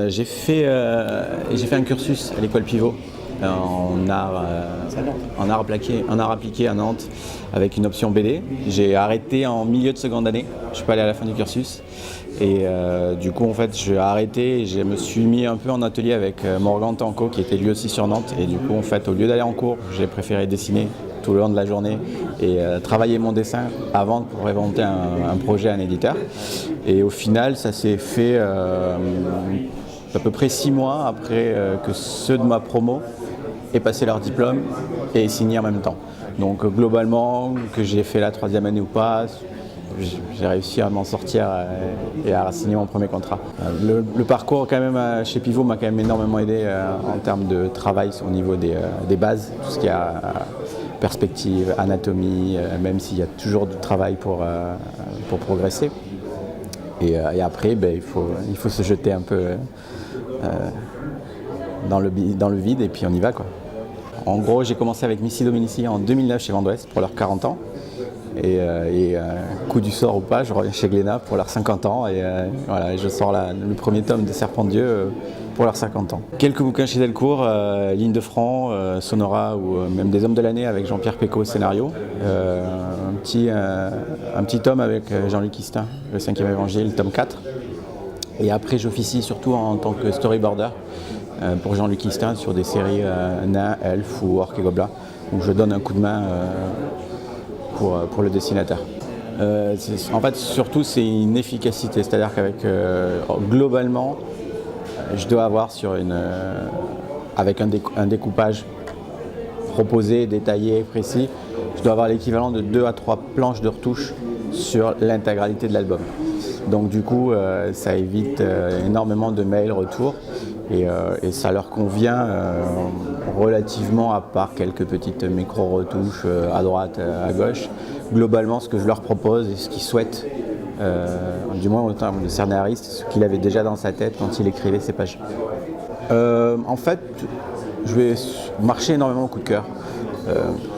J'ai fait un cursus à l'école Pivot en art appliqué à Nantes avec une option BD. J'ai arrêté en milieu de seconde année, je suis pas allé à la fin du cursus. Et du coup en fait j'ai arrêté et je me suis mis un peu en atelier avec Morgan Tanco qui était lui aussi sur Nantes. Et du coup en fait au lieu d'aller en cours, j'ai préféré dessiner tout le long de la journée et travailler mon dessin avant pour inventer un projet à un éditeur. Et au final ça s'est fait à peu près 6 mois après que ceux de ma promo aient passé leur diplôme et signé en même temps. Donc globalement, que j'ai fait la 3e année ou pas, j'ai réussi à m'en sortir et à signer mon premier contrat. Le parcours quand même chez Pivot m'a quand même énormément aidé en termes de travail au niveau des bases, tout ce qui est perspective, anatomie, même s'il y a toujours du travail pour progresser. Et après, il faut se jeter un peu dans le vide et puis on y va, quoi. En gros, j'ai commencé avec Missy Dominici en 2009 chez Vent d'Ouest pour leurs 40 ans. Et coup du sort ou pas, je reviens chez Glénat pour leurs 50 ans et voilà, je sors le premier tome de Serpent de Dieu pour leurs 50 ans. Quelques bouquins chez Delcourt, Ligne de Front, Sonora ou même des Hommes de l'année avec Jean-Pierre Pécaud au scénario. Un petit tome avec Jean-Luc Istin, le 5e évangile, tome 4. Et après j'officie surtout en tant que storyboarder pour Jean-Luc Istin sur des séries nains, elfes ou orques et gobelins, où je donne un coup de main pour le dessinateur. En fait, surtout, c'est une efficacité, c'est-à-dire qu'avec globalement, je dois avoir avec un découpage proposé, détaillé, précis, je dois avoir l'équivalent de 2 à 3 planches de retouche sur l'intégralité de l'album. Donc du coup, ça évite énormément de mails, retours, et ça leur convient relativement, à part quelques petites micro-retouches à droite, à gauche. Globalement, ce que je leur propose et ce qu'ils souhaitent, du moins en termes de scénariste, ce qu'il avait déjà dans sa tête quand il écrivait ses pages. En fait, je vais marcher énormément au coup de cœur.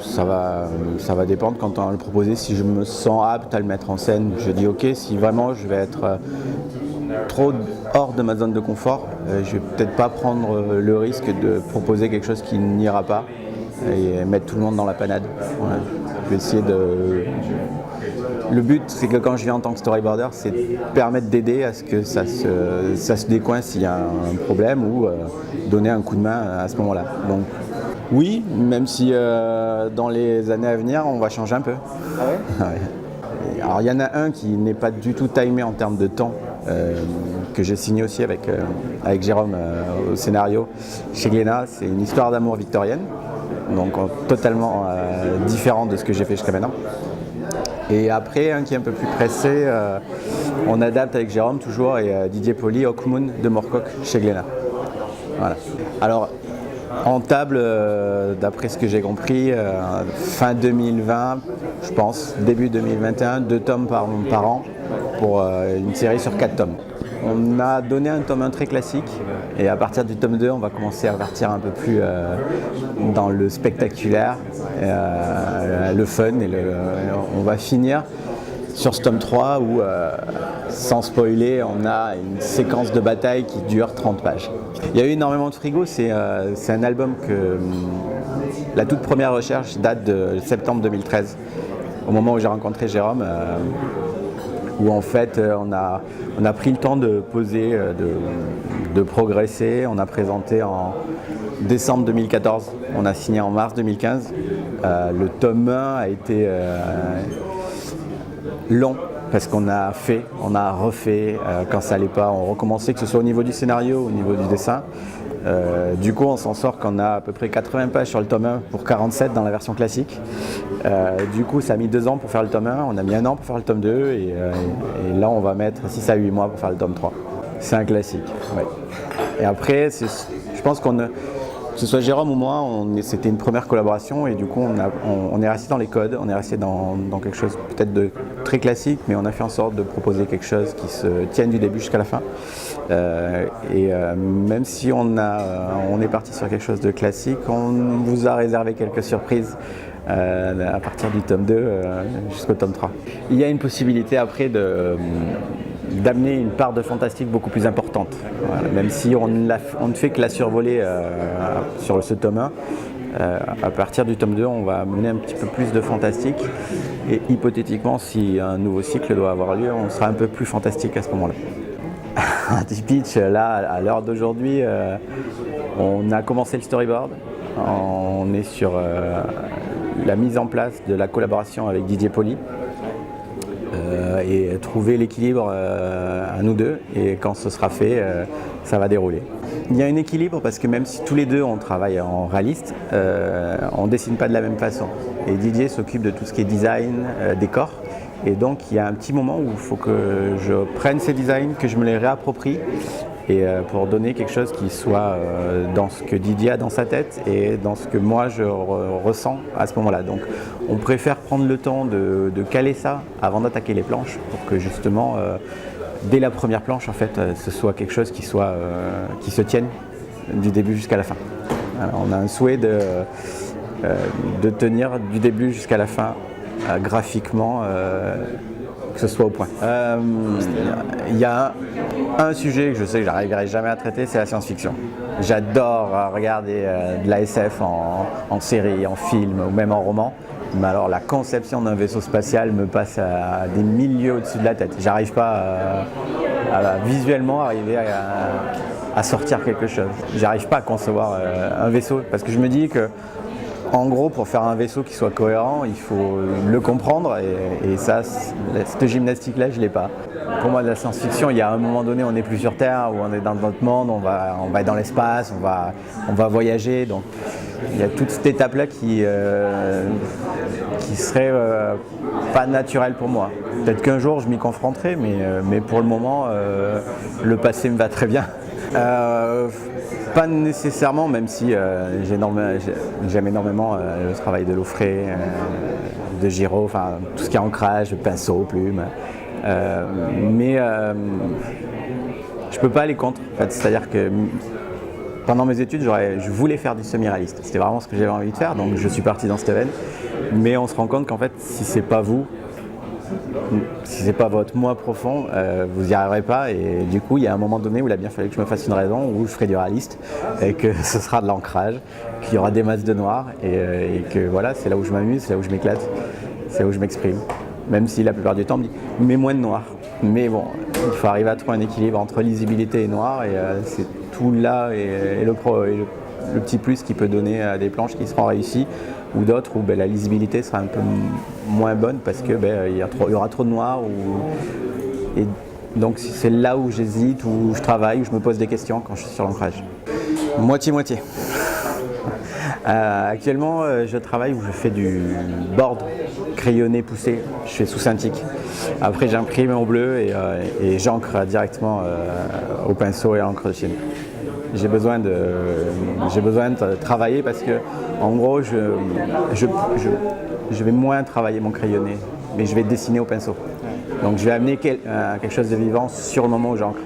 Ça va dépendre quand on va le proposer. Si je me sens apte à le mettre en scène, je dis ok. Si vraiment je vais être trop hors de ma zone de confort, je vais peut-être pas prendre le risque de proposer quelque chose qui n'ira pas et mettre tout le monde dans la panade. Voilà. Je vais essayer Le but, c'est que quand je viens en tant que storyboarder, c'est de permettre d'aider à ce que ça se décoince s'il y a un problème ou donner un coup de main à ce moment-là. Donc, oui, même si dans les années à venir, on va changer un peu. Ah ouais? Ouais. Alors il y en a un qui n'est pas du tout timé en termes de temps, que j'ai signé aussi avec Jérôme au scénario chez Glénat. C'est une histoire d'amour victorienne, donc totalement différent de ce que j'ai fait jusqu'à maintenant. Et après, un qui est un peu plus pressé, on adapte avec Jérôme toujours, et Didier Poli, Hawkmoon de Moorcock chez Glénat. Voilà. Alors, en table, d'après ce que j'ai compris, fin 2020, je pense, début 2021, 2 tomes par an pour une série sur 4 tomes. On a donné un tome 1 très classique et à partir du tome 2, on va commencer à partir un peu plus dans le spectaculaire, le fun, et on va finir sur ce tome 3 où, sans spoiler, on a une séquence de bataille qui dure 30 pages. Il y a eu énormément de frigo, c'est un album que la toute première recherche date de septembre 2013, au moment où j'ai rencontré Jérôme, où en fait on a pris le temps de poser, de progresser. On a présenté en décembre 2014, on a signé en mars 2015. Le tome 1 a été long parce qu'on a refait, quand ça allait pas, on recommençait, que ce soit au niveau du scénario ou au niveau du dessin. Du coup, on s'en sort qu'on a à peu près 80 pages sur le tome 1 pour 47 dans la version classique. Du coup, ça a mis 2 ans pour faire le tome 1, on a mis 1 an pour faire le tome 2, et là, on va mettre 6 à 8 mois pour faire le tome 3. C'est un classique, ouais. Et après, je pense que ce soit Jérôme ou moi, c'était une première collaboration, et du coup on est resté dans les codes, on est resté dans quelque chose peut-être de très classique, mais on a fait en sorte de proposer quelque chose qui se tienne du début jusqu'à la fin. Même si on est parti sur quelque chose de classique, on vous a réservé quelques surprises à partir du tome 2 jusqu'au tome 3. Il y a une possibilité après d'amener une part de fantastique beaucoup plus importante. Voilà, même si on ne fait que la survoler sur ce tome 1, à partir du tome 2, on va amener un petit peu plus de fantastique et hypothétiquement, si un nouveau cycle doit avoir lieu, on sera un peu plus fantastique à ce moment-là. Un petit pitch, là, à l'heure d'aujourd'hui, on a commencé le storyboard, on est sur la mise en place de la collaboration avec Didier Poli. Et trouver l'équilibre à nous deux, et quand ce sera fait, ça va dérouler. Il y a un équilibre parce que même si tous les deux on travaille en réaliste, on ne dessine pas de la même façon. Et Didier s'occupe de tout ce qui est design, décor, et donc il y a un petit moment où il faut que je prenne ces designs, que je me les réapproprie, et pour donner quelque chose qui soit dans ce que Didier a dans sa tête et dans ce que moi je ressens à ce moment-là. Donc on préfère prendre le temps de caler ça avant d'attaquer les planches pour que justement dès la première planche en fait ce soit quelque chose qui se tienne du début jusqu'à la fin. Alors, on a un souhait de tenir du début jusqu'à la fin graphiquement, que ce soit au point. Il y a un sujet que je sais que j'arriverai jamais à traiter, c'est la science-fiction. J'adore regarder de la SF en série, en film ou même en roman. Mais alors la conception d'un vaisseau spatial me passe à des milieux au-dessus de la tête. J'arrive pas à visuellement arriver à sortir quelque chose. J'arrive pas à concevoir un vaisseau parce que je me dis que en gros, pour faire un vaisseau qui soit cohérent, il faut le comprendre et ça, cette gymnastique-là, je ne l'ai pas. Pour moi, de la science-fiction, il y a un moment donné, on n'est plus sur Terre, où on est dans notre monde, on va être dans l'espace, on va voyager. Donc, il y a toute cette étape-là qui serait pas naturelle pour moi. Peut-être qu'un jour, je m'y confronterai, mais pour le moment, le passé me va très bien. Pas nécessairement, même si j'aime énormément le travail de Laufrey, de Giraud, enfin tout ce qui est ancrage, pinceau, plume. Mais je peux pas aller contre. En fait, c'est-à-dire que pendant mes études, je voulais faire du semi-réaliste. C'était vraiment ce que j'avais envie de faire, donc je suis parti dans cette veine. Mais on se rend compte qu'en fait, si c'est pas vous, si c'est pas votre moi profond, vous n'y arriverez pas. Et du coup, il y a un moment donné où il a bien fallu que je me fasse une raison, où je ferai du réaliste, et que ce sera de l'ancrage, qu'il y aura des masses de noir, et que voilà, c'est là où je m'amuse, c'est là où je m'éclate, c'est là où je m'exprime. Même si la plupart du temps, on me dit « mais moins de noir ». Mais bon, il faut arriver à trouver un équilibre entre lisibilité et noir, et c'est tout là, et le petit plus qui peut donner à des planches qui seront réussies, ou d'autres où la lisibilité sera un peu moins bonne parce que il y aura trop de noir. Et donc c'est là où j'hésite, où je travaille, où je me pose des questions quand je suis sur l'ancrage. Moitié-moitié. Actuellement, je travaille où je fais du board crayonné poussé. Je fais sous Cintiq. Après, j'imprime en bleu et j'encre directement au pinceau et à l'encre de Chine. J'ai besoin de travailler parce que, en gros, je vais moins travailler mon crayonné, mais je vais dessiner au pinceau. Donc, je vais amener quelque chose de vivant sur le moment où j'encre.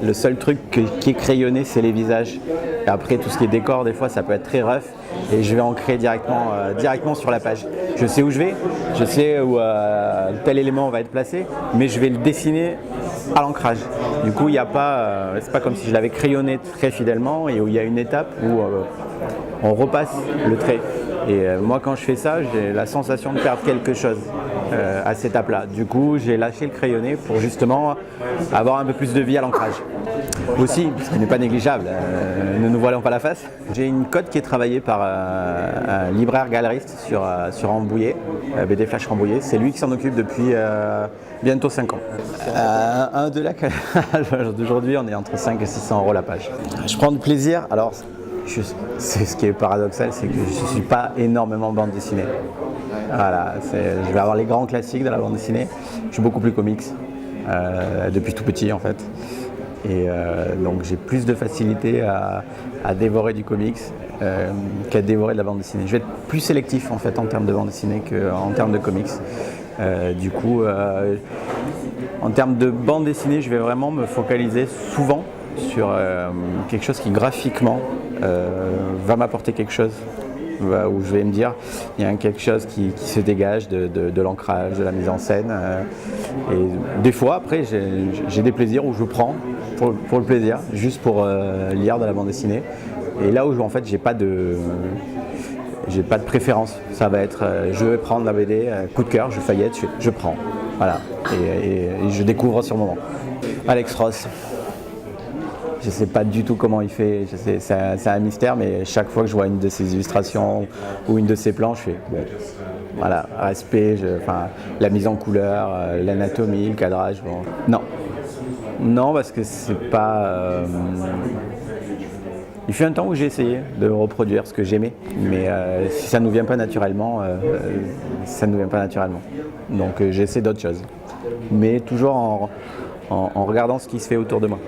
Le seul truc qui est crayonné, c'est les visages. Et après, tout ce qui est décor, des fois, ça peut être très rough. Et je vais ancrer directement sur la page. Je sais où je vais, je sais où tel élément va être placé, mais je vais le dessiner à l'ancrage. Du coup, il n'y a pas, c'est pas comme si je l'avais crayonné très fidèlement et où il y a une étape où on repasse le trait. Et moi, quand je fais ça, j'ai la sensation de perdre quelque chose à cette étape-là. Du coup, j'ai lâché le crayonné pour justement avoir un peu plus de vie à l'ancrage. Aussi, ce qui n'est pas négligeable, ne nous voilons pas la face. J'ai une code qui est travaillée par un libraire galeriste sur Rambouillet, BD Flash Rambouillet. C'est lui qui s'en occupe depuis bientôt 5 ans. Un de là, d'aujourd'hui, on est entre 5 et 600 € la page. Je prends du plaisir. Alors, c'est ce qui est paradoxal, c'est que je ne suis pas énormément bande dessinée. Voilà, je vais avoir les grands classiques de la bande dessinée. Je suis beaucoup plus comics, depuis tout petit en fait. Et donc j'ai plus de facilité à dévorer du comics qu'à dévorer de la bande dessinée. Je vais être plus sélectif en fait en termes de bande dessinée qu'en termes de comics. Du coup, en termes de bande dessinée, je vais vraiment me focaliser souvent sur quelque chose qui graphiquement va m'apporter quelque chose, où je vais me dire il y a quelque chose qui se dégage de l'ancrage, de la mise en scène. Et des fois, après, j'ai des plaisirs où je prends pour le plaisir, juste pour lire de la bande dessinée. Et là où en fait, j'ai pas de préférence. Ça va être, je vais prendre la BD, coup de cœur, je feuillette, je prends. Voilà. Et je découvre sur le moment. Alex Ross. Je ne sais pas du tout comment il fait, c'est un mystère, mais chaque fois que je vois une de ses illustrations ou une de ses plans, je fais bon, voilà, respect, la mise en couleur, l'anatomie, le cadrage. Bon. Non, parce que c'est pas. Il fut un temps où j'ai essayé de reproduire ce que j'aimais, mais si ça ne nous vient pas naturellement, ça ne nous vient pas naturellement. Donc j'essaie d'autres choses, mais toujours en regardant ce qui se fait autour de moi.